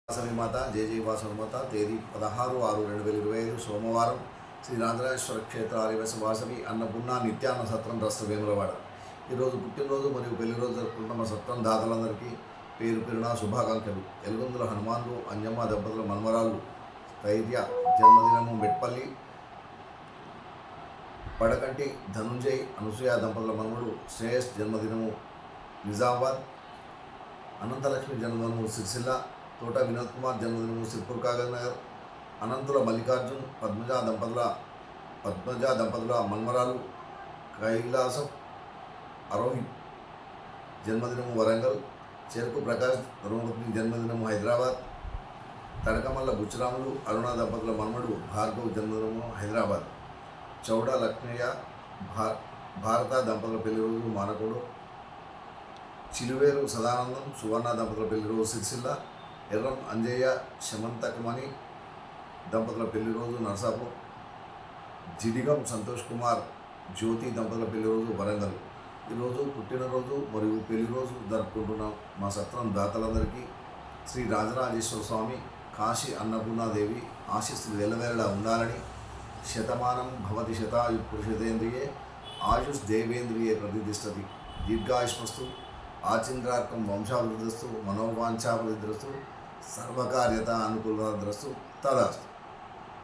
వాసవి మాత జయ జయ వాసవి మాత తేదీ 16/6/2025 సోమవారం శ్రీ రాజరాజేశ్వర క్షేత్ర ఆర్యవైశ్య వాసవి అన్నపూర్ణ నిత్యాన్న సత్రం ట్రస్ట్ వేములవాడ. ఈరోజు పుట్టినరోజు మరియు పెళ్లి రోజు జరుపుకుంటున్న సత్రం దాతలందరికీ పేరు పేరున శుభాకాంక్షలు. ఎలుగొందుల హనుమాన్లు అంజమ్మ దంపతుల మన్మరాళ్ళు ధైర్య జన్మదినము మెట్పల్లి, పడకంటి ధనుంజయ్ అనసూయ దంపతుల మన్మడు శ్రేయస్ జన్మదినము నిజామాబాద్, అనంతలక్ష్మి జన్మదినము సిరిసిల్ల, తోట వినోద్ కుమార్ జన్మదినము సిర్పూర్ కాగజ్నగర్, అనంతుల మల్లికార్జున్ పద్మజ దంపతుల మన్మరాలు కైలాసం అరోహిత్ జన్మదినము వరంగల్, చెరుకు ప్రకాష్ ధర్మపత్ని జన్మదినము హైదరాబాద్, తడకమల్ల బుచ్చిరాములు అరుణ దంపతుల మన్మడు భార్గవ్ జన్మదినము హైదరాబాద్, చౌడ లక్ష్మయ్య భారత దంపతుల పెళ్లి రోజు మానకోడు, చిలువేరు సదానందం సువర్ణ దంపతుల పెళ్లి రోజు సిరిసిల్ల, ఎర్రం అంజయ్య శమంతకమణి దంపతుల పెళ్లి రోజు నర్సాపూర్, జిడిగం సంతోష్ కుమార్ జ్యోతి దంపతుల పెళ్లి రోజు వరంగల్. ఈరోజు పుట్టినరోజు మరియు పెళ్లి రోజు జరుపుకుంటున్న మా సత్రం దాతలందరికీ శ్రీ రాజరాజేశ్వర స్వామి కాశీ అన్నపూర్ణాదేవి ఆశీస్సులు ఎల్లవేళలా ఉండాలని, శతమానం భవతి శతాయు పురుషేంద్రియే ఆయుష్ దేవేంద్రియే ప్రతిష్టతి, దీర్ఘాయుష్మస్తు, ఆచింద్రార్కం వంశాభివృద్ధిస్తు, మనోవాంఛాభివృద్ధిస్తు, సర్వకార్యత అనుకూలద్రస్తు తదాస్తు.